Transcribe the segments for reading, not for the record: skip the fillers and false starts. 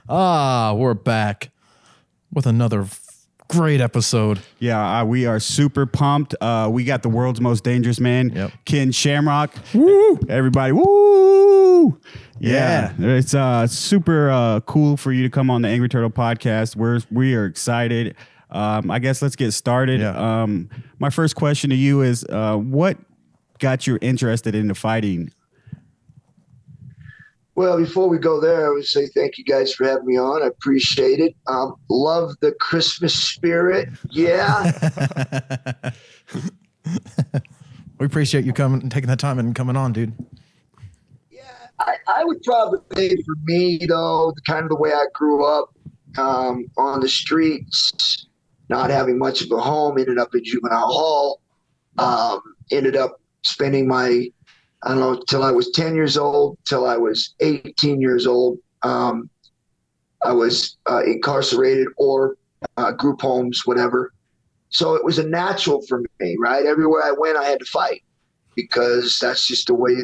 We're back with another great episode. Yeah, we are super pumped. We got the world's most dangerous man, Ken Shamrock. Woo! Everybody, woo! Yeah. It's super cool for you to come on the Angry Turtle podcast. We are excited. I guess let's get started. Yeah. My first question to you is, what got you interested into fighting? Well, before we go there, I would say thank you guys for having me on. I appreciate it. Love the Christmas spirit. Yeah. We appreciate you coming and taking the time and coming on, dude. Yeah, I would probably say for me, though, kind of the way I grew up on the streets, not having much of a home, ended up in juvenile hall, ended up spending I don't know, till I was 10 years old, till I was 18 years old. I was incarcerated or group homes, whatever. So it was a natural for me, right? Everywhere I went, I had to fight because that's just the way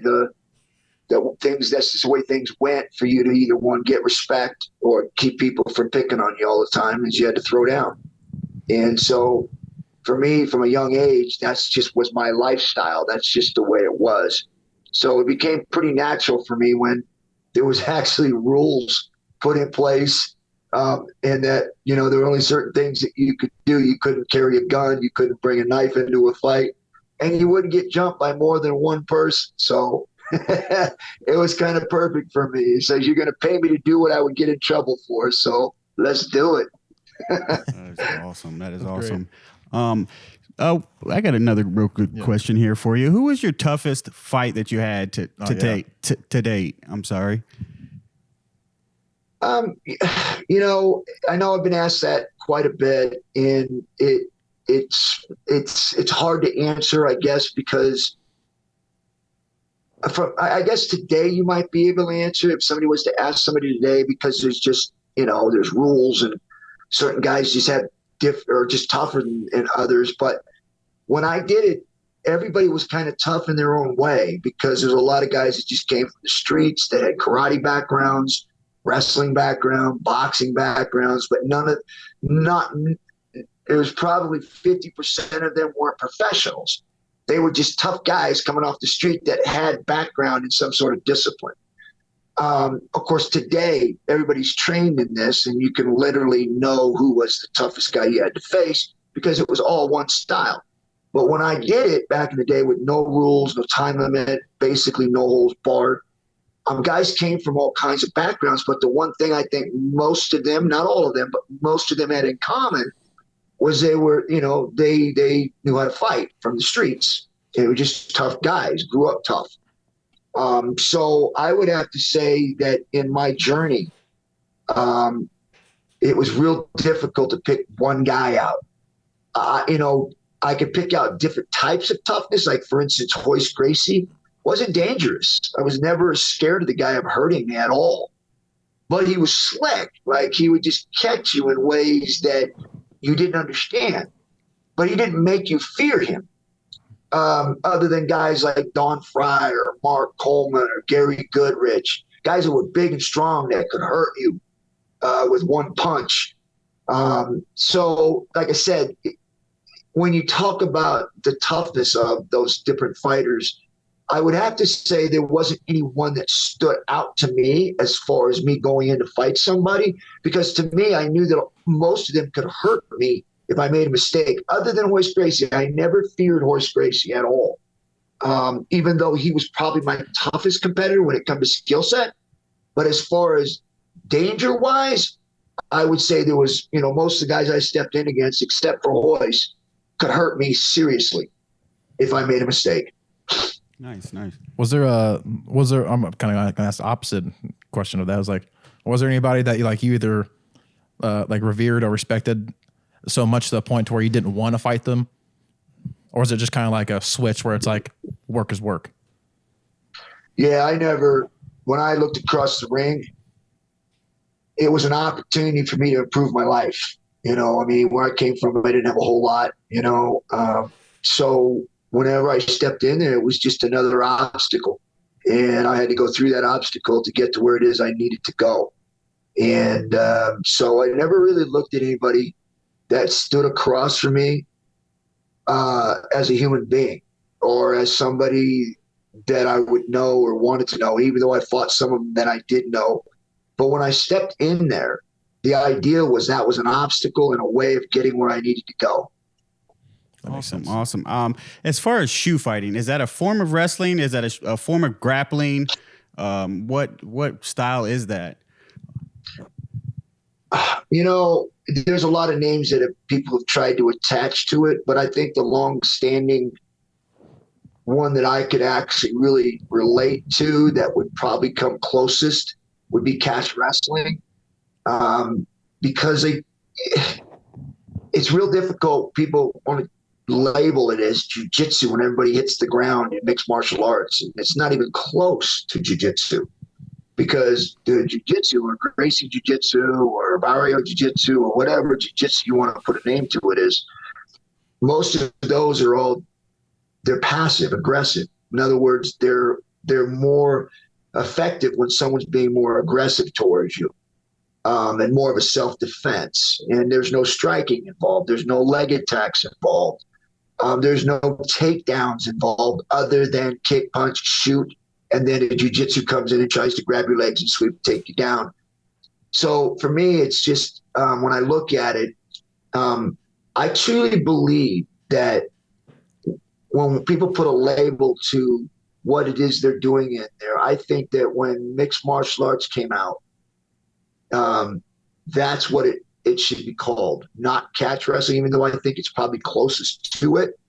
that's just the way things went for you to either one, get respect or keep people from picking on you all the time, is you had to throw down. And so for me, from a young age, that's just was my lifestyle. That's just the way it was. So it became pretty natural for me when there was actually rules put in place, and that, there were only certain things that you could do. You couldn't carry a gun. You couldn't bring a knife into a fight, and you wouldn't get jumped by more than one person. So it was kind of perfect for me. He says, you're going to pay me to do what I would get in trouble for. So let's do it. That is awesome. That is awesome. I got another real good question here for you. Who was your toughest fight that you had to date? I'm sorry. I know I've been asked that quite a bit, and it's hard to answer, I guess, because I guess today you might be able to answer if somebody was to ask somebody today, because there's just there's rules and certain guys just have or just tougher than others. But when I did it, everybody was kind of tough in their own way, because there's a lot of guys that just came from the streets that had karate backgrounds, wrestling background, boxing backgrounds, but it was probably 50% of them weren't professionals. They were just tough guys coming off the street that had background in some sort of discipline. Of course, today, everybody's trained in this, and you can literally know who was the toughest guy you had to face because it was all one style. But when I did it back in the day with no rules, no time limit, basically no holds barred, guys came from all kinds of backgrounds. But the one thing I think most of them, not all of them, but most of them had in common was they were, they knew how to fight from the streets. They were just tough guys, grew up tough. So I would have to say that in my journey, it was real difficult to pick one guy out. I could pick out different types of toughness. Like, for instance, Hoist Gracie wasn't dangerous. I was never scared of the guy of hurting me at all. But he was slick. Like, he would just catch you in ways that you didn't understand. But he didn't make you fear him. Other than guys like Don Fry or Mark Coleman or Gary Goodrich, guys that were big and strong that could hurt you with one punch. So, like I said, when you talk about the toughness of those different fighters, I would have to say there wasn't anyone that stood out to me as far as me going in to fight somebody, because to me, I knew that most of them could hurt me if I made a mistake. Other than Hoist Gracie, I never feared Hoist Gracie at all, even though he was probably my toughest competitor when it comes to skill set. But as far as danger-wise, I would say there was, most of the guys I stepped in against, except for Hoist, could hurt me seriously if I made a mistake. Nice. Was there I'm kind of going to ask the opposite question of that. Was there anybody that you either revered or respected so much to the point to where you didn't want to fight them? Or is it just kind of like a switch where it's like work is work? Yeah, when I looked across the ring, it was an opportunity for me to improve my life. Where I came from, I didn't have a whole lot, so whenever I stepped in there, it was just another obstacle. and I had to go through that obstacle to get to where it is I needed to go. And so I never really looked at anybody that stood across from me as a human being or as somebody that I would know or wanted to know, even though I fought some of them that I did know. But when I stepped in there, the idea was that was an obstacle and a way of getting where I needed to go. Awesome. As far as shoe fighting, is that a form of wrestling? Is that a form of grappling? What style is that? There's a lot of names that people have tried to attach to it, but I think the long-standing one that I could actually really relate to that would probably come closest would be catch wrestling, because it's real difficult. People want to label it as jiu-jitsu when everybody hits the ground in mixed martial arts. It's not even close to jiu-jitsu, because the jiu-jitsu or Gracie jiu-jitsu or Barrio jiu-jitsu or whatever jiu-jitsu you want to put a name to it is, most of those are they're passive aggressive. In other words, they're more effective when someone's being more aggressive towards you, and more of a self-defense. And there's no striking involved. There's no leg attacks involved. There's no takedowns involved other than kick, punch, shoot, and then a jiu-jitsu comes in and tries to grab your legs and sweep, take you down. So for me, it's just when I look at it, I truly believe that when people put a label to what it is they're doing in there, I think that when mixed martial arts came out, that's what it should be called, not catch wrestling, even though I think it's probably closest to it,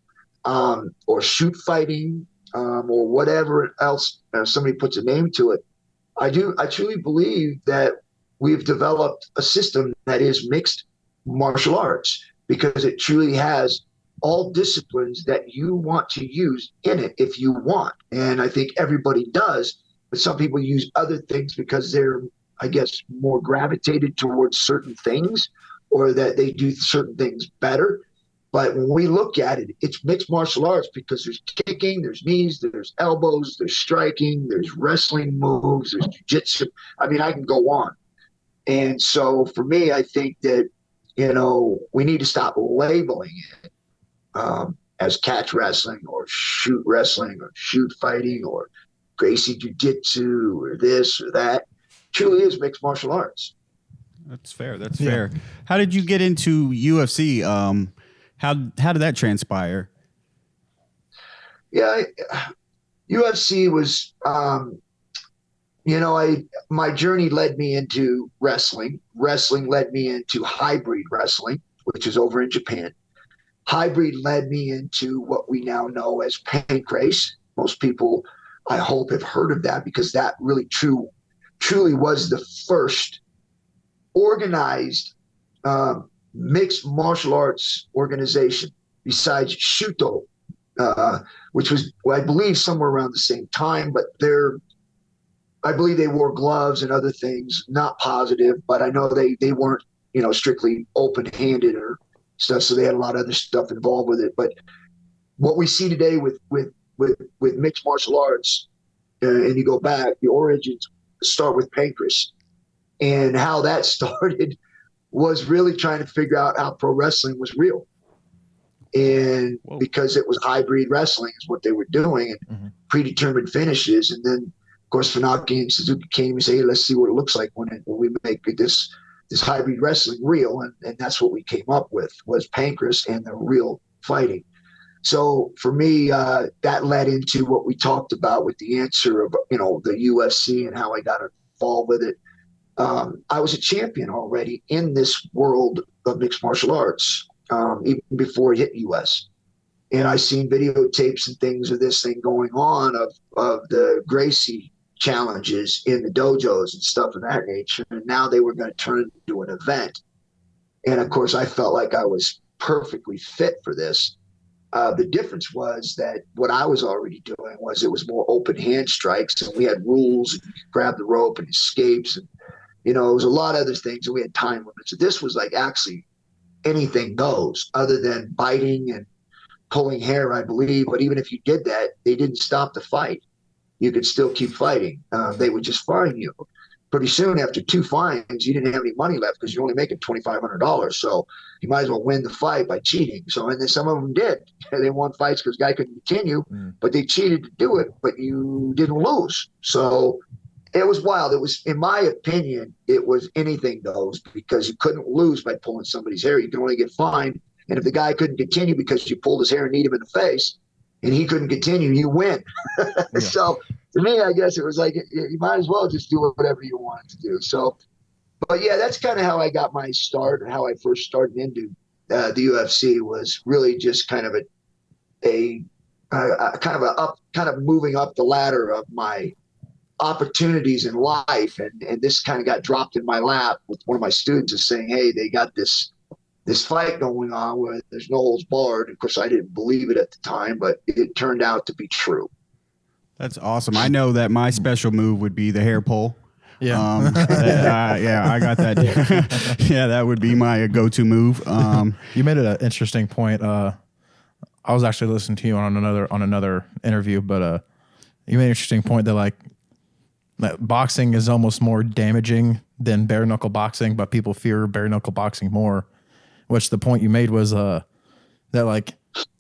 or shoot fighting, or whatever else somebody puts a name to it. I truly believe that we've developed a system that is mixed martial arts, because it truly has all disciplines that you want to use in it if you want. And I think everybody does, but some people use other things because they're, I guess, more gravitated towards certain things, or that they do certain things better. But when we look at it, it's mixed martial arts because there's kicking, there's knees, there's elbows, there's striking, there's wrestling moves, there's jiu-jitsu. I mean, I can go on. And so for me, I think that, we need to stop labeling it as catch wrestling or shoot wrestling or shoot fighting or Gracie jiu-jitsu or this or that. It truly is mixed martial arts. That's fair. Fair. How did you get into UFC? How did that transpire? Yeah, UFC was, my journey led me into wrestling. Wrestling led me into hybrid wrestling, which is over in Japan. Hybrid led me into what we now know as pancrase. Most people, I hope, have heard of that, because that really truly was the first organized mixed martial arts organization besides Shuto, which was, I believe, somewhere around the same time. But I believe they wore gloves and other things, not positive, but I know they weren't, strictly open-handed or stuff. So they had a lot of other stuff involved with it. But what we see today with mixed martial arts, and you go back, the origins start with pancrase, and how that started was really trying to figure out how pro wrestling was real. And because it was hybrid wrestling is what they were doing, and predetermined finishes. And then, of course, Funaki and Suzuki came and said, hey, let's see what it looks like when we make this hybrid wrestling real. And that's what we came up with, was pancrase and the real fighting. So for me, that led into what we talked about with the answer of, the UFC and how I got involved with it. I was a champion already in this world of mixed martial arts, even before it hit US. And I seen videotapes and things of this thing going on of the Gracie challenges in the dojos and stuff of that nature. And now they were going to turn it into an event. And of course, I felt like I was perfectly fit for this. The difference was that what I was already doing was it was more open hand strikes, and we had rules, and you could grab the rope and escapes, and it was a lot of other things, and we had time limits. So this was like actually anything goes, other than biting and pulling hair, I believe. But even if you did that, they didn't stop the fight. you could still keep fighting. They would just fine you. Pretty soon after 2 fines, you didn't have any money left because you're only making $2,500. So you might as well win the fight by cheating. So, and then some of them did. They won fights because the guy couldn't continue, but they cheated to do it, but you didn't lose. So it was wild. It was, in my opinion, it was anything goes because you couldn't lose by pulling somebody's hair. You can only get fined. And if the guy couldn't continue because you pulled his hair and kneed him in the face and he couldn't continue, you win. So to me, I guess it was like you might as well just do whatever you wanted to do. So, but yeah, that's kind of how I got my start, how I first started into the UFC was really just kind of a kind of moving up the ladder of my opportunities in life, and this kind of got dropped in my lap with one of my students is saying, hey, they got this fight going on where there's no holds barred. Of course, I didn't believe it at the time, but it turned out to be true. That's awesome. I know that my special move would be the hair pull. Yeah. Yeah, I got that. Yeah, that would be my go-to move. You made it an interesting point. I was actually listening to you on another interview, but you made an interesting point that that boxing is almost more damaging than bare knuckle boxing, but people fear bare knuckle boxing more. Which the point you made was that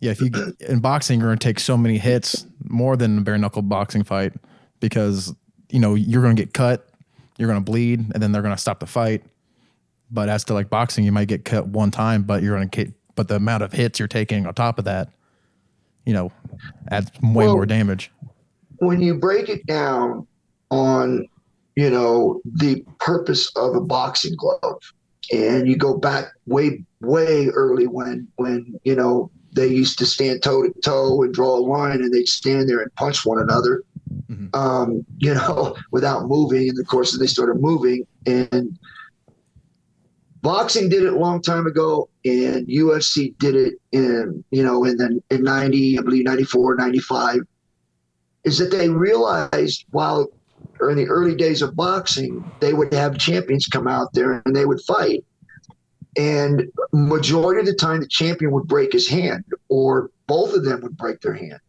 if you in boxing you're going to take so many hits more than a bare knuckle boxing fight because you're going to get cut, you're going to bleed, and then they're going to stop the fight. But as to boxing, you might get cut one time, but but the amount of hits you're taking on top of that, adds way more damage. When you break it down on the purpose of a boxing glove, and you go back way early when they used to stand toe to toe and draw a line, and they'd stand there and punch one another, without moving. And of course, they started moving, and boxing did it a long time ago, and UFC did it in 90, I believe 94, 95, is that they realized in the early days of boxing, they would have champions come out there and they would fight. And majority of the time, the champion would break his hand, or both of them would break their hand.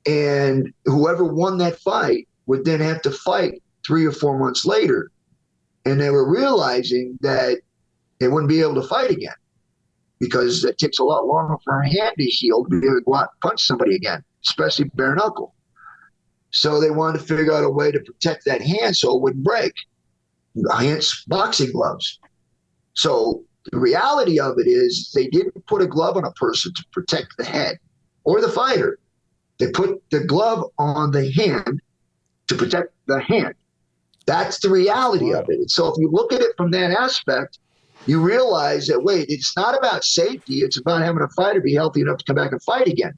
And whoever won that fight would then have to fight 3 or 4 months later. And they were realizing that they wouldn't be able to fight again because it takes a lot longer for a hand to heal to be able to go out and punch somebody again, especially bare knuckle. So they wanted to figure out a way to protect that hand so it wouldn't break. Hence boxing gloves. So the reality of it is they didn't put a glove on a person to protect the head or the fighter. They put the glove on the hand to protect the hand. That's the reality of it. So if you look at it from that aspect, you realize that, wait, it's not about safety. It's about having a fighter be healthy enough to come back and fight again.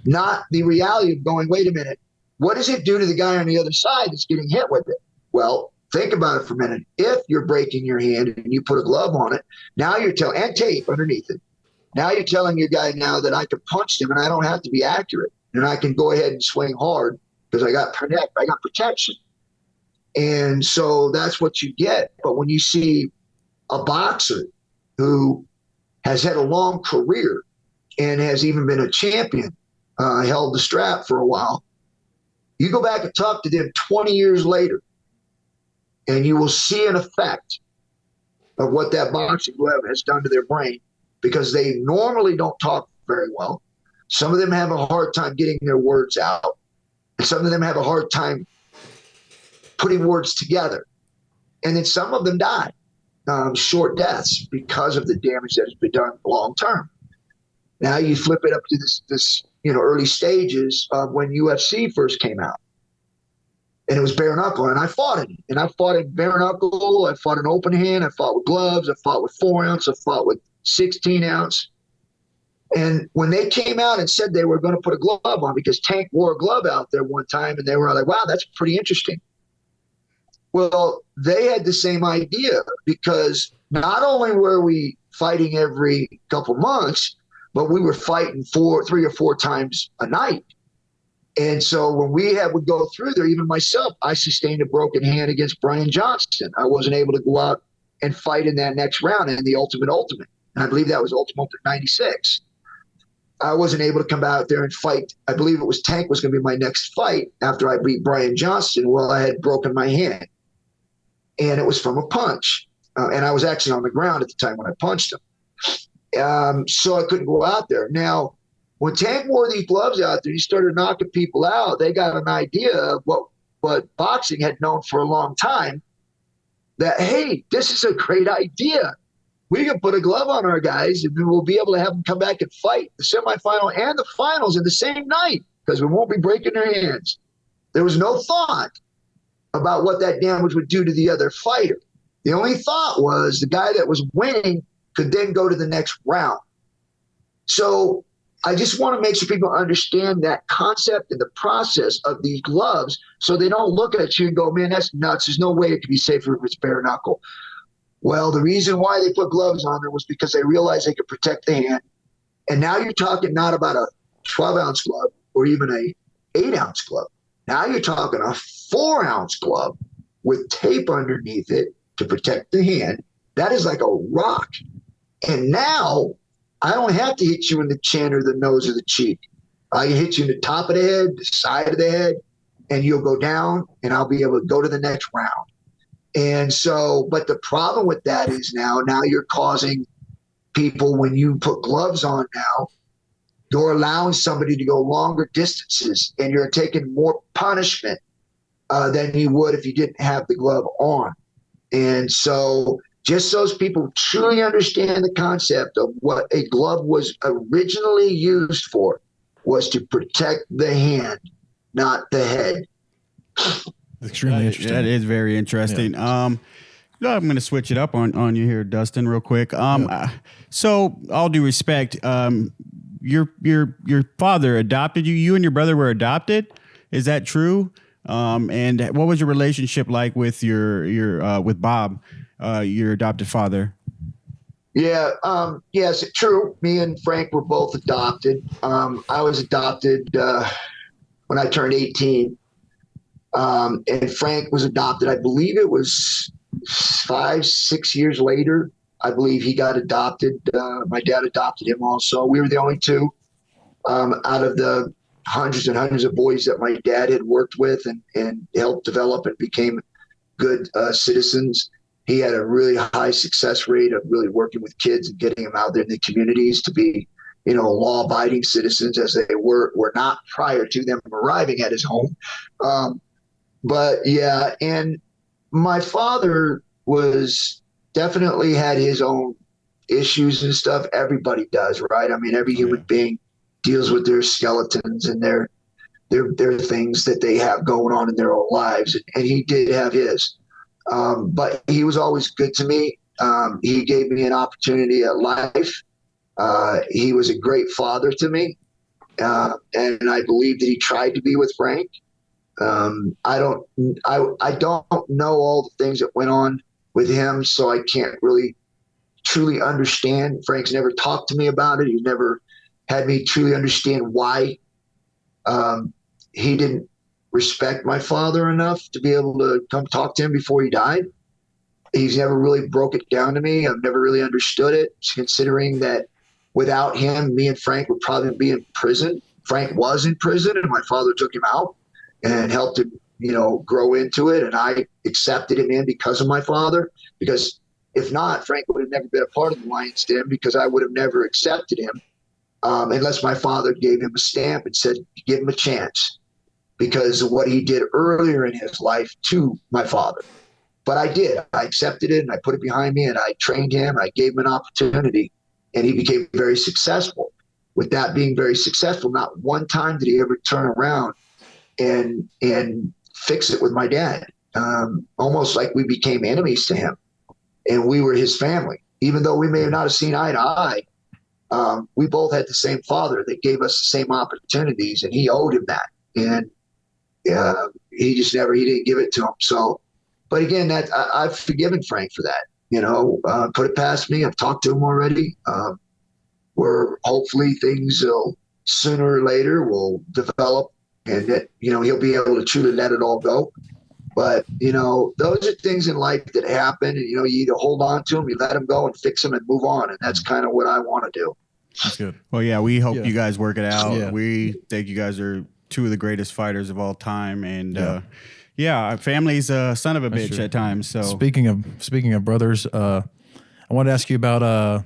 Not the reality of going, wait a minute, what does it do to the guy on the other side that's getting hit with it? Well, think about it for a minute. If you're breaking your hand and you put a glove on it, now you're telling, and tape underneath it. Now you're telling your guy now that I can punch him and I don't have to be accurate. And I can go ahead and swing hard because I got protection. And so that's what you get. But when you see a boxer who has had a long career and has even been a champion, held the strap for a while, you go back and talk to them 20 years later, and you will see an effect of what that boxing glove has done to their brain because they normally don't talk very well. Some of them have a hard time getting their words out, and some of them have a hard time putting words together. And then some of them die short deaths because of the damage that has been done long term. Now you flip it up to this early stages of when UFC first came out. And it was bare knuckle, and I fought it. And I fought in bare knuckle. I fought in open hand. I fought with gloves. I fought with 4 ounce. I fought with 16 ounce. And when they came out and said they were going to put a glove on, because Tank wore a glove out there one time, and they were like, wow, that's pretty interesting. Well, they had the same idea because not only were we fighting every couple months, but we were fighting 3 or 4 times a night. And so when we would go through there, even myself, I sustained a broken hand against Brian Johnston. I wasn't able to go out and fight in that next round in the Ultimate. And I believe that was Ultimate 96. I wasn't able to come out there and fight. I believe it was Tank was going to be my next fight after I beat Brian Johnston. Well, I had broken my hand, and it was from a punch. And I was actually on the ground at the time when I punched him. So I couldn't go out there. Now, when Tank wore these gloves out there, he started knocking people out. They got an idea of what boxing had known for a long time, that, hey, this is a great idea. We can put a glove on our guys, and then we'll be able to have them come back and fight the semifinal and the finals in the same night, because we won't be breaking their hands. There was no thought about what that damage would do to the other fighter. The only thought was the guy that was winning could then go to the next round. So I just want to make sure people understand that concept and the process of these gloves, so they don't look at you and go, man, that's nuts. There's no way it could be safer if it's bare knuckle. Well, the reason why they put gloves on there was because they realized they could protect the hand. And now you're talking not about a 12-ounce glove or even a 8-ounce glove. Now you're talking a 4-ounce glove with tape underneath it to protect the hand. That is like a rock. And now I don't have to hit you in the chin or the nose or the cheek. I can hit you in the top of the head, the side of the head, and you'll go down, and I'll be able to go to the next round. And so, but the problem with that is now you're causing people, when you put gloves on now, you're allowing somebody to go longer distances, and you're taking more punishment than you would if you didn't have the glove on. And so just so those people truly understand the concept of what a glove was originally used for, was to protect the hand, not the head. Extremely interesting. That is very interesting. Yeah. I'm going to switch it up on you here, Dustin, real quick. So, all due respect, your father adopted you. You and your brother were adopted. Is that true? And what was your relationship like with with Bob, your adopted father? Yeah. Yes, true. Me and Frank were both adopted. I was adopted when I turned 18. And Frank was adopted. I believe it was 5-6 years later. I believe he got adopted. My dad adopted him also. We were the only two out of the hundreds and hundreds of boys that my dad had worked with and helped develop and became good citizens. He had a really high success rate of really working with kids and getting them out there in the communities to be, law-abiding citizens, as they were not prior to them arriving at his home. But yeah, and my father was definitely had his own issues and stuff. Everybody does, right? I mean, every human being deals with their skeletons and their things that they have going on in their own lives. And he did have his. But he was always good to me. He gave me an opportunity at life. He was a great father to me. And I believe that he tried to be with Frank. I don't know all the things that went on with him, so I can't really truly understand. Frank's never talked to me about it. He's never had me truly understand why he didn't respect my father enough to be able to come talk to him before he died. He's never really broke it down to me. I've never really understood it, considering that without him, me and Frank would probably be in prison. Frank was in prison, and my father took him out and helped him, grow into it. And I accepted him in because of my father, because if not, Frank would have never been a part of the Lion's Den, because I would have never accepted him unless my father gave him a stamp and said, give him a chance, because of what he did earlier in his life to my father. But I did. I accepted it, and I put it behind me, and I trained him. I gave him an opportunity, and he became very successful. With that being very successful, not one time did he ever turn around and fix it with my dad. Almost like we became enemies to him, and we were his family. Even though we may have not have seen eye to eye, we both had the same father that gave us the same opportunities, and he owed him that. And he didn't give it to him. So, but again, I've forgiven Frank for that. Put it past me. I've talked to him already. Where hopefully things will sooner or later will develop, and that, he'll be able to truly let it all go. But, those are things in life that happen, and, you either hold on to them, you let them go and fix them and move on. And that's kind of what I want to do. That's good. Well, yeah, we hope you guys work it out. Yeah. We think you guys are two of the greatest fighters of all time, and family's a son of a bitch at times. So speaking of brothers, I wanted to ask you about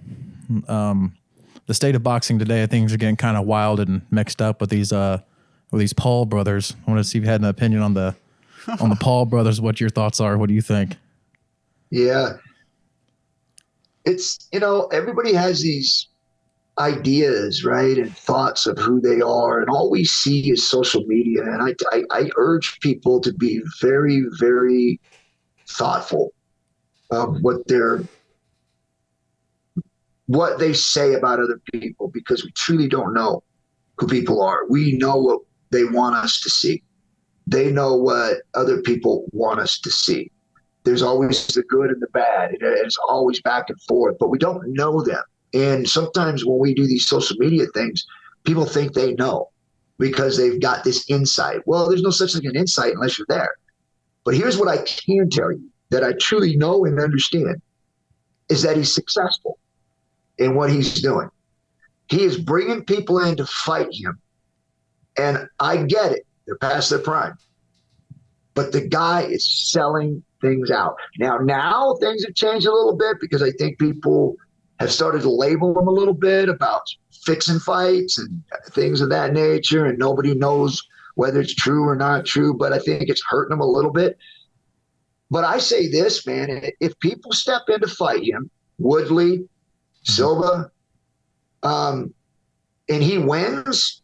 the state of boxing today. Things are getting kind of wild and mixed up with these Paul brothers. I want to see if you had an opinion on the Paul brothers. What your thoughts are? What do you think? Yeah, it's everybody has these ideas, right, and thoughts of who they are, and all we see is social media. And I urge people to be very, very thoughtful of what they say about other people, because we truly don't know who people are. We know what they want us to see. They know what other people want us to see. There's always the good and the bad. It's always back and forth, but we don't know them. And sometimes when we do these social media things, people think they know because they've got this insight. Well, there's no such thing as an insight unless you're there. But here's what I can tell you that I truly know and understand is that he's successful in what he's doing. He is bringing people in to fight him. And I get it. They're past their prime. But the guy is selling things out. Now things have changed a little bit because I think people have started to label him a little bit about fixing fights and things of that nature, and nobody knows whether it's true or not true, but I think it's hurting him a little bit. But I say this, man, if people step in to fight him, Woodley, Silva, and he wins,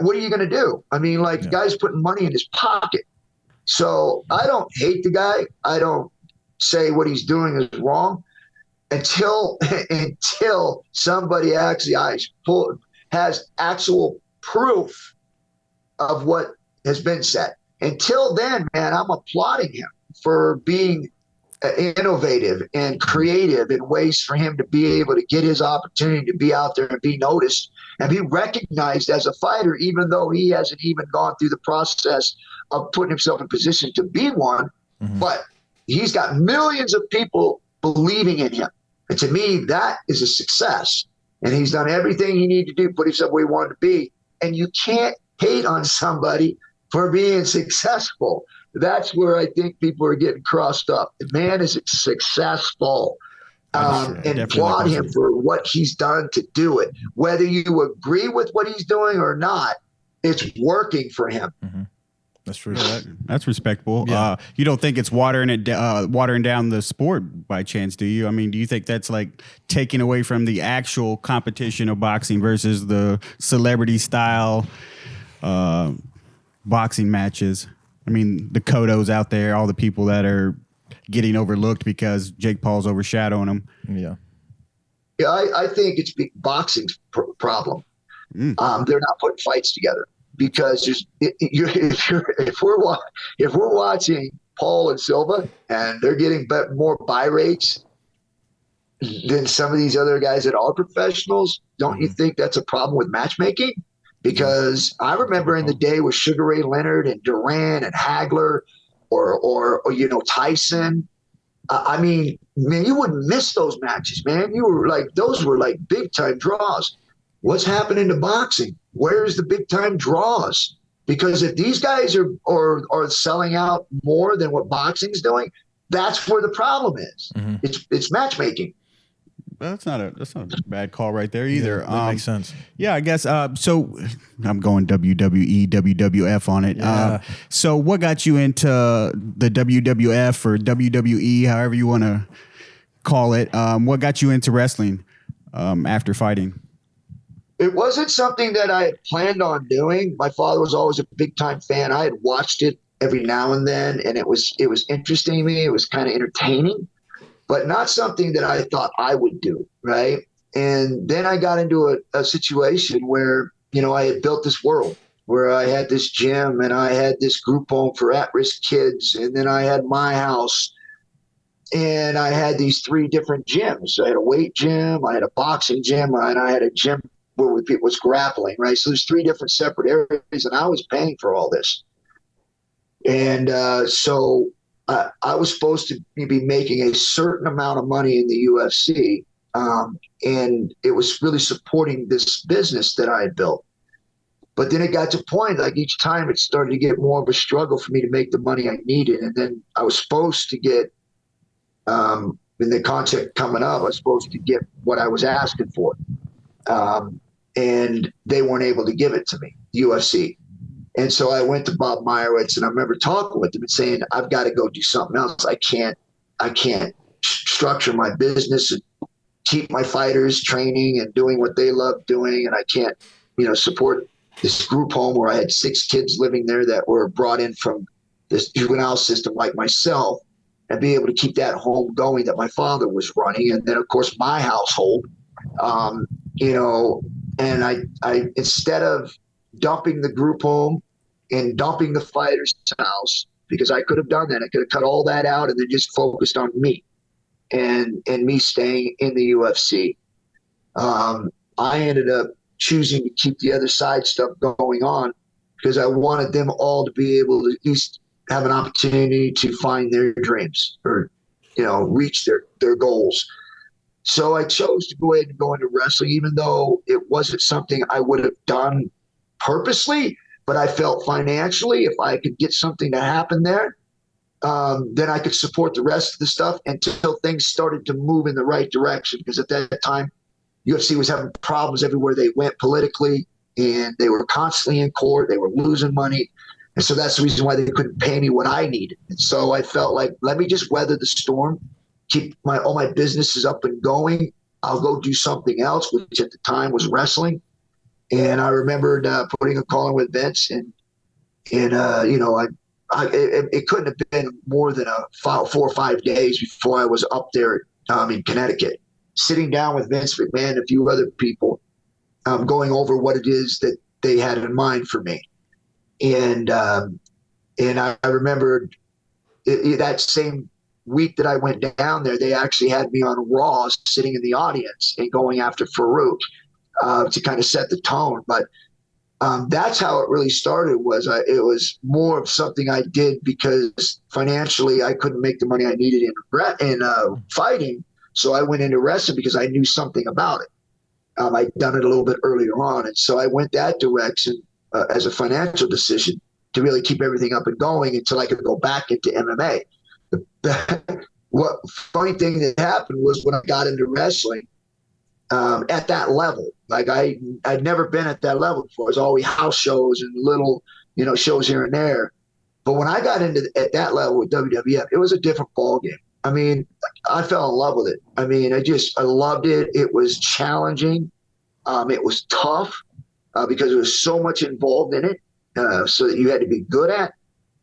what are you going to do? I mean, the guy's putting money in his pocket. So I don't hate the guy. I don't say what he's doing is wrong until somebody actually has actual proof of what has been said. Until then, man, I'm applauding him for being innovative and creative in ways for him to be able to get his opportunity to be out there and be noticed and be recognized as a fighter, even though he hasn't even gone through the process of putting himself in position to be one. Mm-hmm. But he's got millions of people believing in him. And to me, that is a success. And he's done everything he needed to do, put himself where he wanted to be. And you can't hate on somebody for being successful. That's where I think people are getting crossed up. The man is successful. And applaud him for what he's done to do it. Whether you agree with what he's doing or not, it's working for him. Mm-hmm. That's true. Yeah, that's respectable. Yeah. You don't think it's watering down the sport by chance, do you? I mean, do you think that's like taking away from the actual competition of boxing versus the celebrity style boxing matches? I mean, the Cottos out there, all the people that are getting overlooked because Jake Paul's overshadowing them. Yeah. Yeah, I think it's boxing's problem. They're not putting fights together. Because if we're watching Paul and Silva and they're getting more buy rates than some of these other guys that are professionals, don't you think that's a problem with matchmaking? Because I remember in the day with Sugar Ray Leonard and Duran and Hagler or Tyson. I mean, man, you wouldn't miss those matches, man. Those were like big time draws. What's happening to boxing? Where's the big time draws? Because if these guys are selling out more than what boxing's doing, that's where the problem is. Mm-hmm. It's matchmaking. That's not a bad call right there either. Yeah, that makes sense. Yeah, I guess. So I'm going WWE, WWF on it. Yeah. So what got you into the WWF or WWE, however you want to call it? What got you into wrestling after fighting? It wasn't something that I had planned on doing. My father was always a big time fan. I had watched it every now and then, and it was interesting to me. It was kind of entertaining, but not something that I thought I would do, right? And then I got into a situation where, I had built this world where I had this gym and I had this group home for at-risk kids, and then I had my house, and I had these 3 different gyms. I had a weight gym, I had a boxing gym, and I had a gym where was grappling, right? So there's 3 different separate areas, and I was paying for all this. And so I was supposed to be making a certain amount of money in the UFC And it was really supporting this business that I had built. But then it got to a point, like each time it started to get more of a struggle for me to make the money I needed. And then I was supposed to get, in the contract coming up, I was supposed to get what I was asking for. And they weren't able to give it to me, UFC. And so I went to Bob Meyerowitz, and I remember talking with him and saying, I've got to go do something else. I can't structure my business and keep my fighters training and doing what they love doing. And I can't, support this group home where I had 6 kids living there that were brought in from this juvenile system like myself, and be able to keep that home going that my father was running. And then, of course, my household, and I instead of dumping the group home and dumping the fighter's house, because I could have done that. I could have cut all that out and then just focused on me and me staying in the UFC. I ended up choosing to keep the other side stuff going on because I wanted them all to be able to at least have an opportunity to find their dreams or, reach their goals. So I chose to go ahead and go into wrestling, even though it wasn't something I would have done purposely, but I felt financially, if I could get something to happen there, then I could support the rest of the stuff until things started to move in the right direction. Because at that time, UFC was having problems everywhere they went politically, and they were constantly in court. They were losing money. And so that's the reason why they couldn't pay me what I needed. And so I felt like, let me just weather the storm, keep all my businesses up and going. I'll go do something else, which at the time was wrestling. And I remembered putting a call in with Vince, and it couldn't have been more than 4 or 5 days before I was up there in Connecticut, sitting down with Vince McMahon and a few other people, going over what it is that they had in mind for me. And I remembered that same week that I went down there, they actually had me on Raw sitting in the audience and going after Farouk to kind of set the tone. But that's how it really started. It was more of something I did because financially I couldn't make the money I needed in fighting. So I went into wrestling because I knew something about it. I'd done it a little bit earlier on. And so I went that direction as a financial decision to really keep everything up and going until I could go back into MMA. What funny thing that happened was when I got into wrestling at that level, like I'd never been at that level before. It was always house shows and little, shows here and there. But when I got at that level with WWF, it was a different ballgame. I mean, I fell in love with it. I mean, I loved it. It was challenging. It was tough because there was so much involved in it, so that you had to be good at.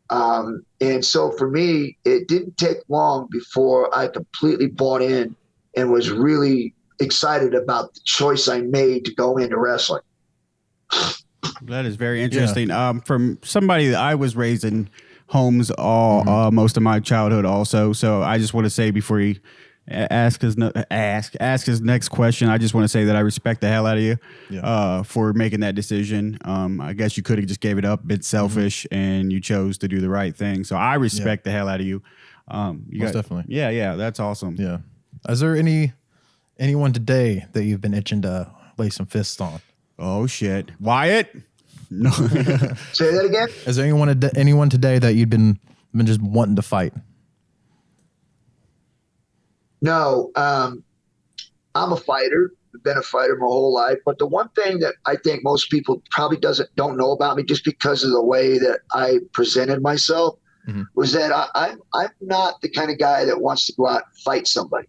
And so for me, it didn't take long before I completely bought in and was really excited about the choice I made to go into wrestling. That is very interesting. Yeah. From somebody that I was raised in homes most of my childhood also. So I just want to say before he ask his next question, I just want to say that I respect the hell out of you for making that decision. I guess you could have just gave it up, been selfish, and you chose to do the right thing. So I respect the hell out of you. Most definitely. Yeah, that's awesome. Yeah. Is there anyone today that you've been itching to lay some fists on? Oh shit, Wyatt. No. Say that again. Is there anyone today that you've been just wanting to fight? No, I'm a fighter. I've been a fighter my whole life. But the one thing that I think most people probably don't know about me, just because of the way that I presented myself, was that I'm not the kind of guy that wants to go out and fight somebody.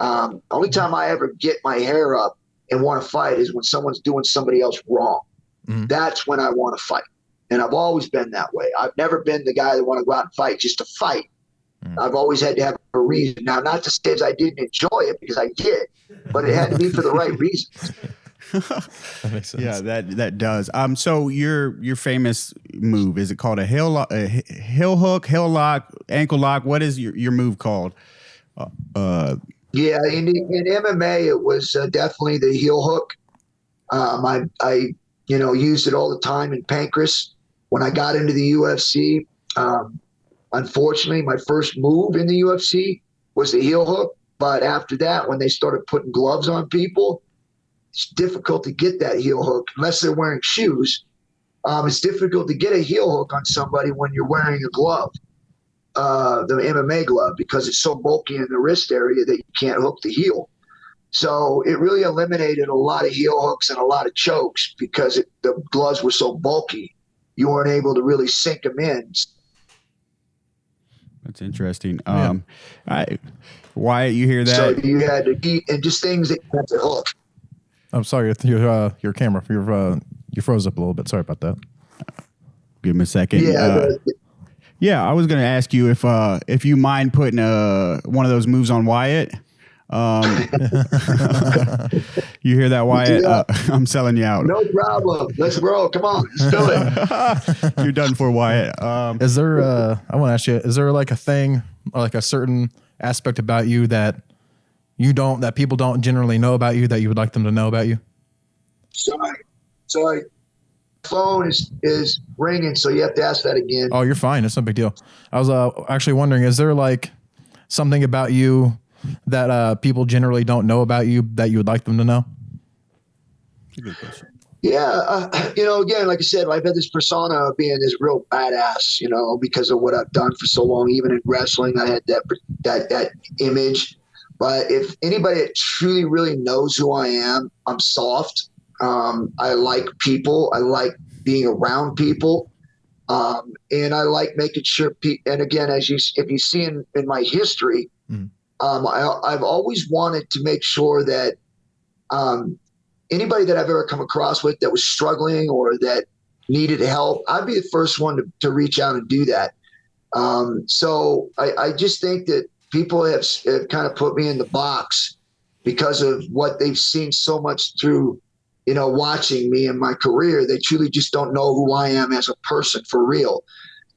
Only time I ever get my hair up and want to fight is when someone's doing somebody else wrong. That's when I want to fight. And I've always been that way. I've never been the guy that want to go out and fight just to fight. I've always had to have a reason. Now, not to say that I didn't enjoy it, because I did, but it had to be for the right reasons. That makes sense. Yeah, that does. So your famous move, is it called a heel hook, heel lock, ankle lock? What is your move called? Yeah, in MMA, it was definitely the heel hook. I used it all the time in Pancras. When I got into the UFC, unfortunately, my first move in the UFC was the heel hook, But after that, when they started putting gloves on people, it's difficult to get that heel hook unless they're wearing shoes. It's difficult to get a heel hook on somebody when you're wearing a glove, the MMA glove, because it's so bulky in the wrist area that you can't hook the heel. So it really eliminated a lot of heel hooks and a lot of chokes because the gloves were so bulky. You weren't able to really sink them in. That's interesting. Wyatt, you hear that? So you had to eat and just things that you had to hook. I'm sorry, your camera, you froze up a little bit. Sorry about that. Give him a second. Yeah, I was going to ask you if you mind putting one of those moves on Wyatt. You hear that, Wyatt? Yeah. I'm selling you out. No problem. Let's roll. Come on, let's do it. You're done for, Wyatt. Is there? I want to ask you. Is there like a thing, or like a certain aspect about you that that people don't generally know about you that you would like them to know about you? Sorry. Phone is ringing, so you have to ask that again. Oh, you're fine. It's no big deal. I was actually wondering, is there like something about you that people generally don't know about you that you would like them to know? That's a good question. Yeah, again, like I said, I've had this persona of being this real badass, because of what I've done for so long. Even in wrestling, I had that image. But if anybody that truly, really knows who I am, I'm soft. I like people. I like being around people. And I like making sure and again, if you see in my history, I've always wanted to make sure that anybody that I've ever come across with that was struggling or that needed help, I'd be the first one to reach out and do that. So I just think that people have kind of put me in the box because of what they've seen so much through, watching me in my career. They truly just don't know who I am as a person for real.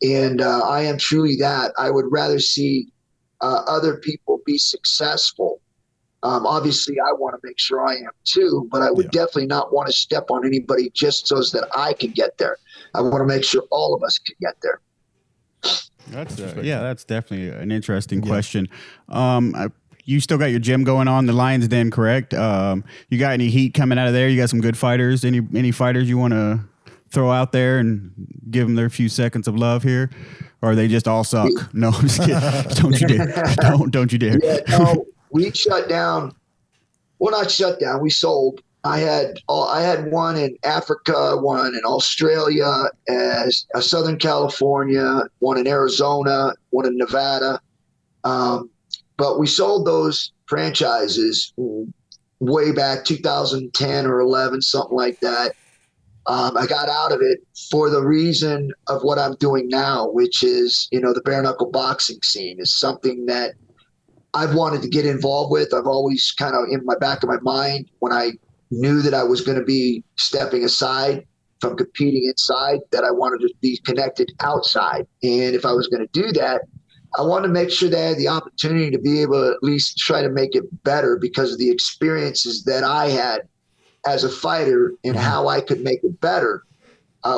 And I am truly that. I would rather see other people be successful. Obviously, I want to make sure I am too, but I would definitely not want to step on anybody just so that I can get there. I want to make sure all of us can get there. That's definitely an interesting question. You still got your gym going on, the Lions Den, correct? You got any heat coming out of there? You got some good fighters? Any fighters you want to throw out there and give them their few seconds of love here? Or they just all suck? No, I'm just kidding. Don't you dare. Don't you dare. Yeah, no, we shut down. Well, not shut down. We sold. I had one in Africa, one in Australia, as Southern California, one in Arizona, one in Nevada. But we sold those franchises way back 2010 or 11, something like that. I got out of it for the reason of what I'm doing now, which is, the bare knuckle boxing scene is something that I've wanted to get involved with. I've always kind of in my back of my mind when I knew that I was going to be stepping aside from competing inside, that I wanted to be connected outside. And if I was going to do that, I wanted to make sure that I had the opportunity to be able to at least try to make it better because of the experiences that I had as a fighter and how I could make it better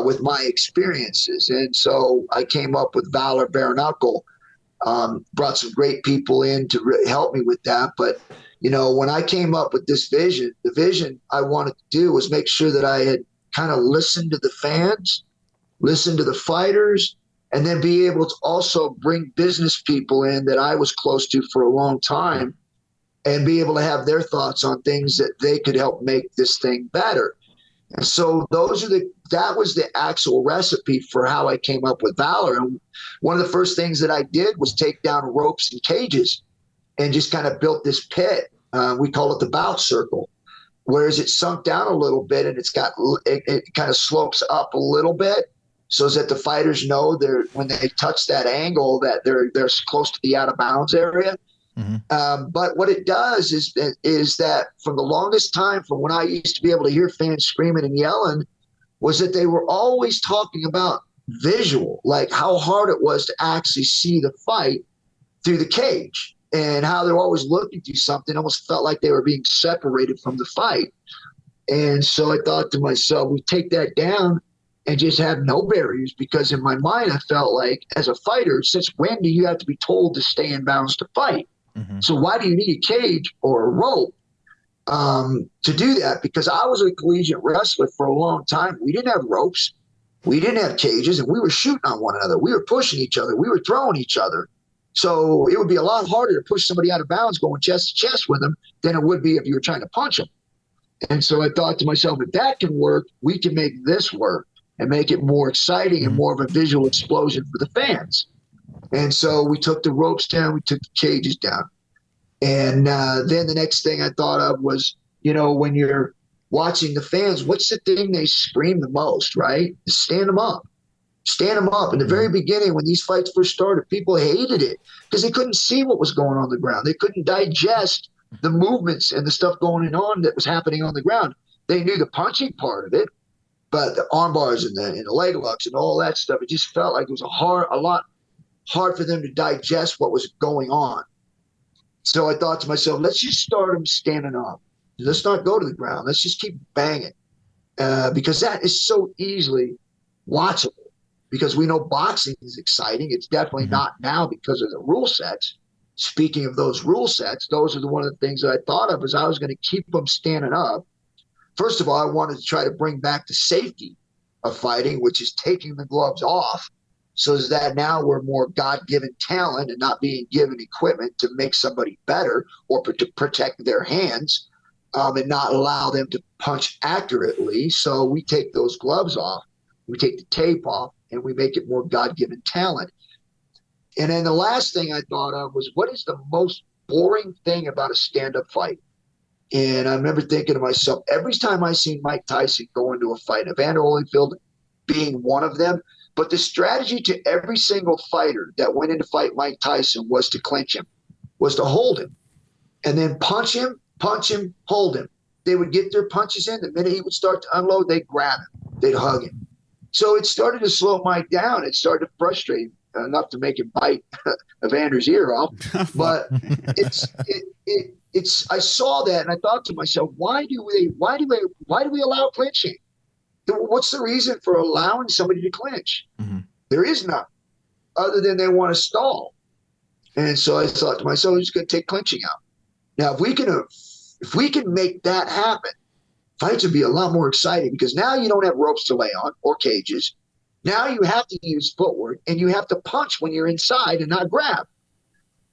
with my experiences. And so I came up with Valor Bare Knuckle, brought some great people in to help me with that. But, when I came up with this vision, the vision I wanted to do was make sure that I had kind of listened to the fans, listened to the fighters, and then be able to also bring business people in that I was close to for a long time and be able to have their thoughts on things that they could help make this thing better. And so that was the actual recipe for how I came up with Valor. And one of the first things that I did was take down ropes and cages and just kind of built this pit. We call it the bout circle. Whereas it sunk down a little bit and it kind of slopes up a little bit, so that the fighters know when they touch that angle that they're close to the out of bounds area. Mm-hmm. But what it does is that from the longest time, from when I used to be able to hear fans screaming and yelling, was that they were always talking about visual, like how hard it was to actually see the fight through the cage and how they're always looking through something, almost felt like they were being separated from the fight. And so I thought to myself, we take that down and just have no barriers, because in my mind, I felt like as a fighter, since when do you have to be told to stay in bounds to fight? So why do you need a cage or a rope to do that? Because I was a collegiate wrestler for a long time. We didn't have ropes. We didn't have cages, and we were shooting on one another. We were pushing each other. We were throwing each other. So it would be a lot harder to push somebody out of bounds going chest to chest with them than it would be if you were trying to punch them. And so I thought to myself, if that can work, we can make this work and make it more exciting and more of a visual explosion for the fans. And so we took the ropes down, we took the cages down. And then the next thing I thought of was, when you're watching the fans, what's the thing they scream the most, right? Stand them up. Stand them up. In the very beginning, when these fights first started, people hated it because they couldn't see what was going on the ground. They couldn't digest the movements and the stuff going on that was happening on the ground. They knew the punching part of it, but the arm bars and the leg locks and all that stuff, it just felt like it was a lot hard for them to digest what was going on. So I thought to myself, let's just start them standing up. Let's not go to the ground. Let's just keep banging because that is so easily watchable. Because we know boxing is exciting. It's definitely not now because of the rule sets. Speaking of those rule sets, those are one of the things that I thought of as I was going to keep them standing up. First of all, I wanted to try to bring back the safety of fighting, which is taking the gloves off, so that now we're more God-given talent and not being given equipment to make somebody better or to protect their hands and not allow them to punch accurately. So we take those gloves off, we take the tape off, and we make it more God-given talent. And then the last thing I thought of was, what is the most boring thing about a stand-up fight? And I remember thinking to myself, every time I seen Mike Tyson go into a fight, Evander Holyfield being one of them, but the strategy to every single fighter that went in to fight Mike Tyson was to clinch him, was to hold him, and then punch him, hold him. They would get their punches in. The minute he would start to unload, they'd grab him, they'd hug him. So it started to slow Mike down. It started to frustrate him enough to make him bite Evander's ear off. But I saw that and I thought to myself, why do we allow clinching? What's the reason for allowing somebody to clinch? There is none, other than they want to stall. And so I thought to myself, I'm just going to take clinching out. Now, if we can make that happen, fights would be a lot more exciting because now you don't have ropes to lay on or cages. Now you have to use footwork and you have to punch when you're inside and not grab.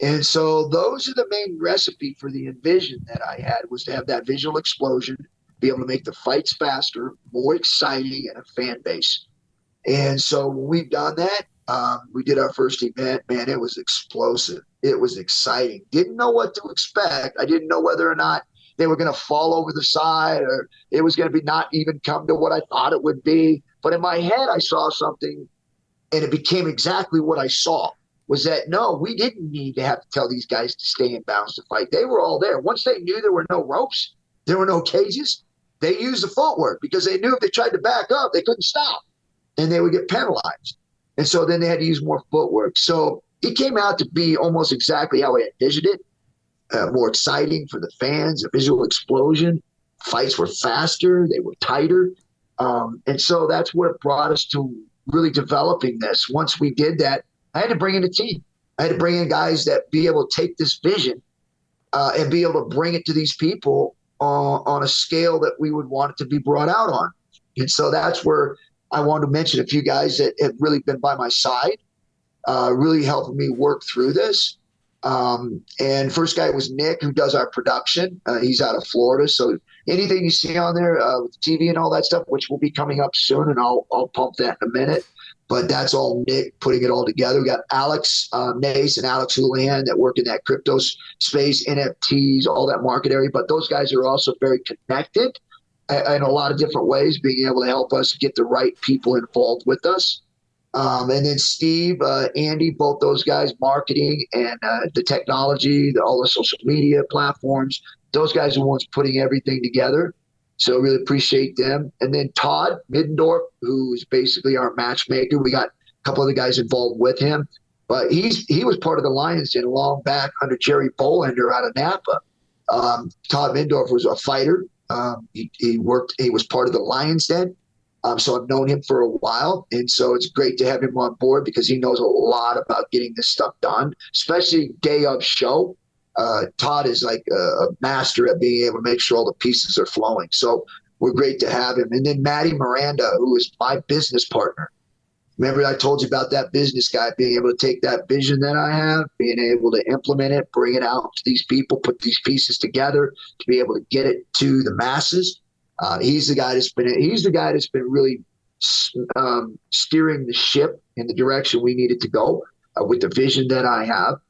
And so those are the main recipe for the envision that I had, was to have that visual explosion, be able to make the fights faster, more exciting, and a fan base. And so when we've done that, we did our first event. Man, it was explosive. It was exciting. Didn't know what to expect. I didn't know whether or not they were going to fall over the side or it was going to be not even come to what I thought it would be. But in my head, I saw something and it became exactly what I saw, was that, no, we didn't need to have to tell these guys to stay in bounds to fight. They were all there. Once they knew there were no ropes, there were no cages, they used the footwork because they knew if they tried to back up, they couldn't stop and they would get penalized. And so then they had to use more footwork. So it came out to be almost exactly how I envisioned it. More exciting for the fans, a visual explosion. Fights were faster, they were tighter. And so that's what brought us to really developing this. Once we did that, I had to bring in a team. I had to bring in guys that be able to take this vision and be able to bring it to these people on a scale that we would want it to be brought out on. And so that's where I wanted to mention a few guys that have really been by my side, really helping me work through this. And first guy was Nick, who does our production. He's out of Florida. So anything you see on there with TV and all that stuff, which will be coming up soon, and I'll pump that in a minute. But that's all Nick putting it all together. We got Alex Nace and Alex Houlihan that work in that crypto space, NFTs, all that market area. But those guys are also very connected in a lot of different ways, being able to help us get the right people involved with us. And then Steve, Andy, both those guys, marketing and the technology, all the social media platforms, those guys are the ones putting everything together. So really appreciate them. And then Todd Middendorf, who is basically our matchmaker. We got a couple other guys involved with him, but he was part of the Lions Den long back under Jerry Bolender out of Napa. Todd Middendorf was a fighter. He was part of the Lions Den. So I've known him for a while. And so it's great to have him on board because he knows a lot about getting this stuff done, especially day of show. Todd is like a master at being able to make sure all the pieces are flowing. So we're great to have him. And then Matty Miranda, who is my business partner. Remember I told you about that business guy being able to take that vision that I have, being able to implement it, bring it out to these people, put these pieces together to be able to get it to the masses. He's the guy that's been really steering the ship in the direction we needed to go with the vision that I have.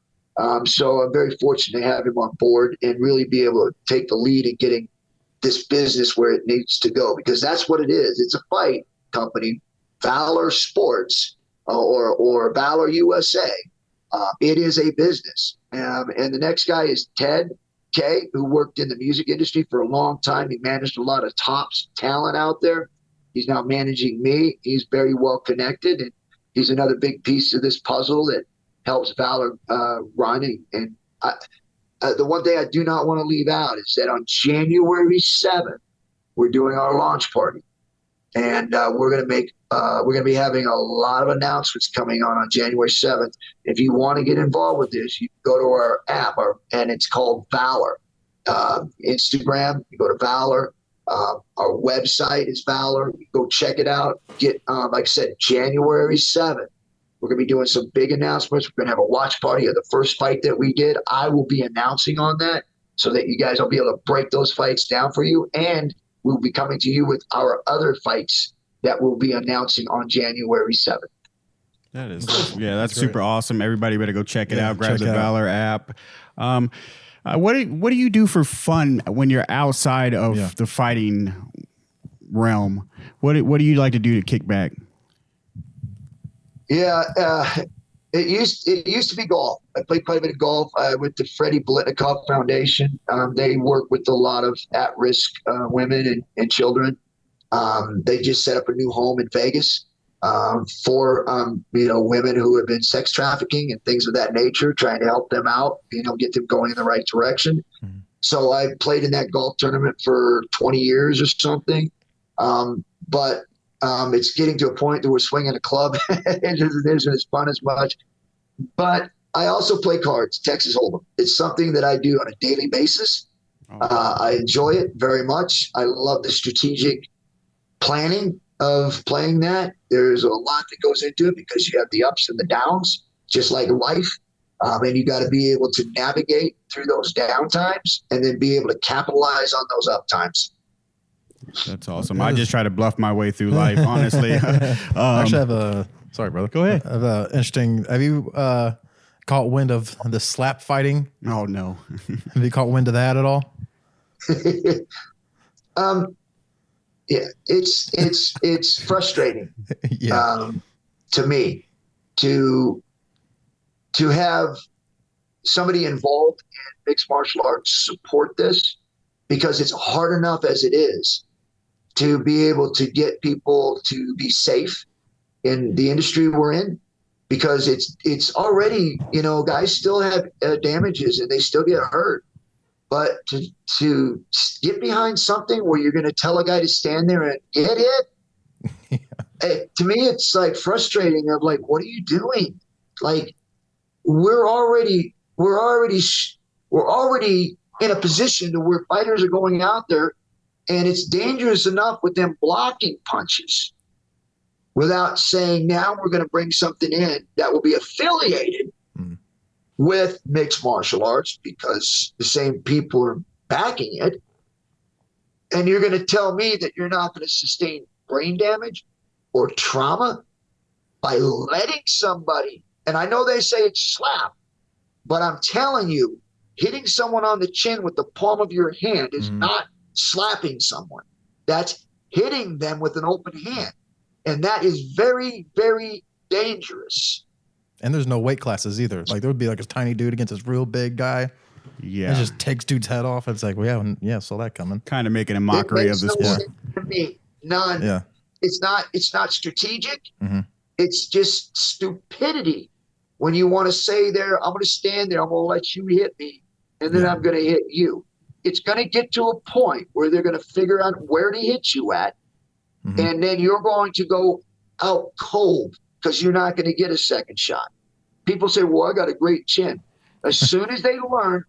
So I'm very fortunate to have him on board and really be able to take the lead in getting this business where it needs to go, because that's what it is. It's a fight company, Valor Sports or Valor USA. It is a business. And the next guy is Ted K, who worked in the music industry for a long time. He managed a lot of top talent out there. He's now managing me. He's very well connected, and he's another big piece of this puzzle that helps Valor run. And the one thing I do not want to leave out is that on January 7th, we're doing our launch party, and we're going to be having a lot of announcements coming on January 7th. If you want to get involved with this, you can go to our app, and it's called Valor. Instagram, you go to Valor. Our website is Valor. You go check it out. Get, like I said, January 7th. We're going to be doing some big announcements. We're going to have a watch party of the first fight that we did. I will be announcing on that so that you guys will be able to break those fights down for you. And we'll be coming to you with our other fights that we'll be announcing on January 7th. That is, that's super awesome. Everybody better go check it out. Grab the Valor app. What do you do for fun when you're outside of the fighting realm? What do you like to do to kick back? Yeah, it used to be golf. I played quite a bit of golf. I went to Freddie Blitnikoff Foundation. They work with a lot of at-risk women and children. They just set up a new home in Vegas for women who have been sex trafficking and things of that nature, trying to help them out, get them going in the right direction. Mm-hmm. So I played in that golf tournament for 20 years or something. But it's getting to a point that we're swinging a club. It isn't as fun as much. But I also play cards, Texas Hold'em. It's something that I do on a daily basis. I enjoy it very much. I love the strategic planning of playing that. There's a lot that goes into it because you have the ups and the downs, just like life. And you got to be able to navigate through those down times and then be able to capitalize on those up times. That's awesome. I just try to bluff my way through life, honestly. Actually, I have sorry, brother. Go ahead. I have a interesting, have you caught wind of the slap fighting? Oh, no. Have you caught wind of that at all? Yeah, it's frustrating to me to have somebody involved in mixed martial arts support this, because it's hard enough as it is to be able to get people to be safe in the industry we're in, because it's already, guys still have damages and they still get hurt. But to get behind something where you're going to tell a guy to stand there and get it, to me, it's like frustrating. Of like, what are you doing? Like, we're already in a position to where fighters are going out there, and it's dangerous enough with them blocking punches without saying, now we're going to bring something in that will be affiliated with mixed martial arts because the same people are backing it. And you're going to tell me that you're not going to sustain brain damage or trauma by letting somebody, and I know they say it's slap, but I'm telling you, hitting someone on the chin with the palm of your hand is not slapping someone. That's hitting them with an open hand. And that is very, very dangerous. And there's no weight classes either. Like, there would be like a tiny dude against this real big guy. Yeah. And just takes dude's head off. It's like, saw that coming. Kind of making a mockery of the sport. For me, none. Yeah. It's not strategic. Mm-hmm. It's just stupidity. When you want to say there, I'm going to stand there, I'm going to let you hit me, and then I'm going to hit you. It's going to get to a point where they're going to figure out where to hit you at, and then you're going to go out cold because you're not going to get a second shot. People say, well, I got a great chin. As soon as they learn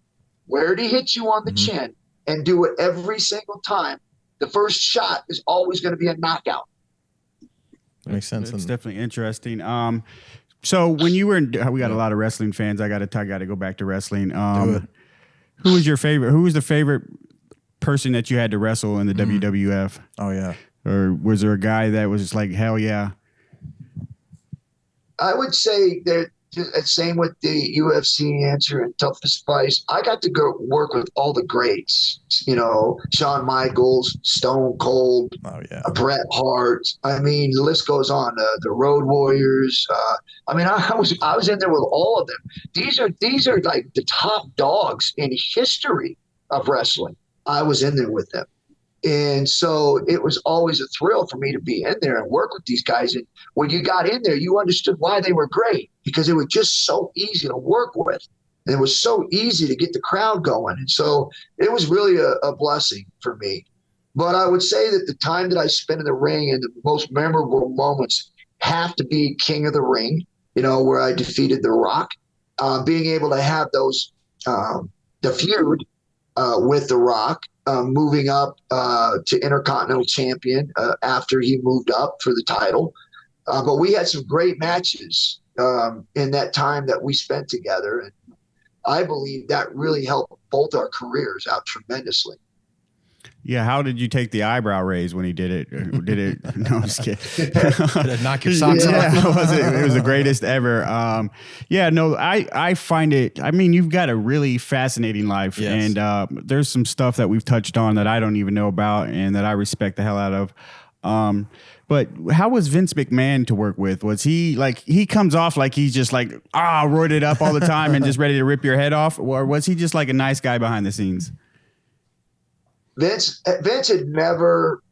where did he hit you on the chin, and do it every single time, the first shot is always going to be a knockout. That makes sense. It's definitely interesting. So when you were we got a lot of wrestling fans. I got to go back to wrestling. Who was your favorite? Who was the favorite person that you had to wrestle in the WWF? Oh yeah. Or was there a guy that was just like, hell yeah? I would say that same with the UFC answer and toughest fights. I got to go work with all the greats, Shawn Michaels, Stone Cold, Bret Hart. I mean, the list goes on. The Road Warriors. I was in there with all of them. These are like the top dogs in history of wrestling. I was in there with them. And so it was always a thrill for me to be in there and work with these guys. And when you got in there, you understood why they were great, because they were just so easy to work with. And it was so easy to get the crowd going. And so it was really a blessing for me. But I would say that the time that I spent in the ring and the most memorable moments have to be King of the Ring, where I defeated The Rock. Being able to have those, the feud with The Rock, moving up to Intercontinental Champion after he moved up for the title. But we had some great matches in that time that we spent together. And I believe that really helped both our careers out tremendously. Yeah, how did you take the eyebrow raise when he did it? Did it? No, I'm just kidding. Did it knock your socks off? It was the greatest ever. I find it. I mean, you've got a really fascinating life, and there's some stuff that we've touched on that I don't even know about, and that I respect the hell out of. But how was Vince McMahon to work with? Was he like, he comes off like he's just like roided up all the time and just ready to rip your head off, or was he just like a nice guy behind the scenes? Vince had never,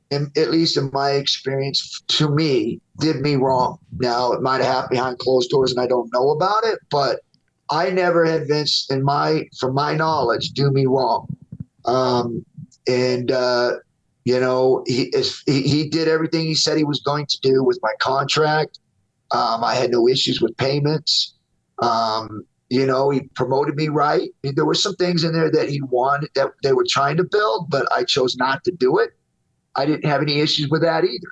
at least in my experience, to me, did me wrong. Now, it might have happened behind closed doors and I don't know about it, but I never had Vince, from my knowledge, do me wrong. He did everything he said he was going to do with my contract. I had no issues with payments. He promoted me right. There were some things in there that he wanted, that they were trying to build, but I chose not to do it. I didn't have any issues with that either,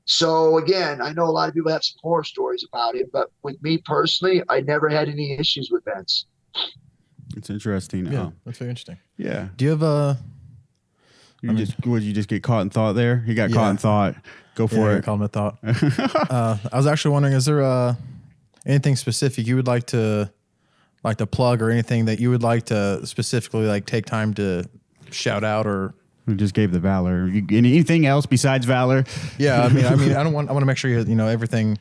So again, I know a lot of people have some horror stories about it, but with me personally, I never had any issues with Vince. It's interesting. Yeah, that's very interesting. Yeah. Do you have Would you just get caught in thought there? He got caught in thought. Go for it. Caught him in thought. I was actually wondering, is there anything specific you would like to plug, or anything that you would like to specifically take time to shout out? Or we just gave the Valor. Anything else besides Valor? Yeah, I want to make sure everything.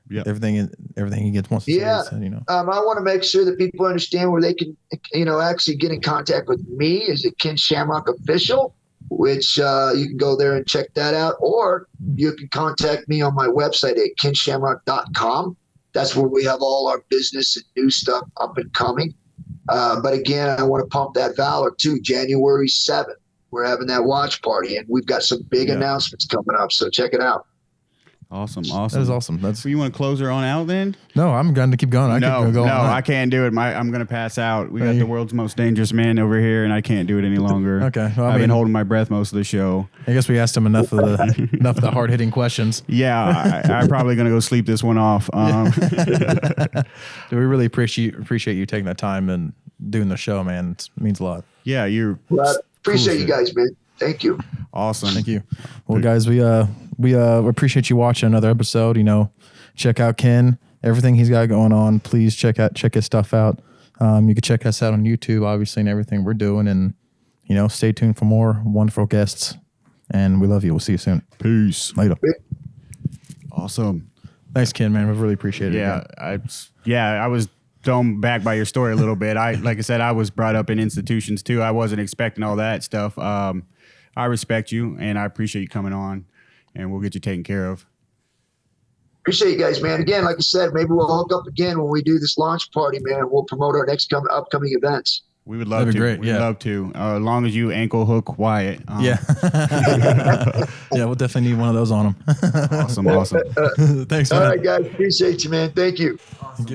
Yeah, everything he gets wants to say. I want to make sure that people understand where they can, actually get in contact with me. Is it Ken Shamrock Official, which you can go there and check that out, or you can contact me on my website at kenshamrock.com. That's where we have all our business and new stuff up and coming. But again, I want to pump that Valor too. January 7th, we're having that watch party, and we've got some big announcements coming up. So check it out. Awesome. That is awesome. So you want to close her on out then? No, I'm going to keep going. I can't do it. I'm going to pass out. We got the world's most dangerous man over here, and I can't do it any longer. Okay. Well, I've been holding my breath most of the show. I guess we asked him enough of the hard hitting questions. Yeah, I'm probably going to go sleep this one off. We really appreciate you taking that time and doing the show, man. It means a lot. Yeah, appreciate you guys, man. Thank you. Awesome. Thank you. Well, guys, we appreciate you watching another episode. Check out Ken, everything he's got going on. Please check his stuff out. You can check us out on YouTube, obviously, and everything we're doing. And stay tuned for more wonderful guests. And we love you. We'll see you soon. Peace. Later. Awesome. Thanks, Ken, man. We really appreciate it. I was thrown back by your story a little bit. Like I said, I was brought up in institutions too. I wasn't expecting all that stuff. I respect you, and I appreciate you coming on, and we'll get you taken care of. Appreciate you guys, man. Again, like I said, maybe we'll hook up again when we do this launch party, man. We'll promote our next upcoming events. We would love to. Great. We'd love to. As long as you ankle hook Wyatt. Yeah, we'll definitely need one of those on him. Awesome. Thanks, man. All right, guys. Appreciate you, man. Thank you. Thank you.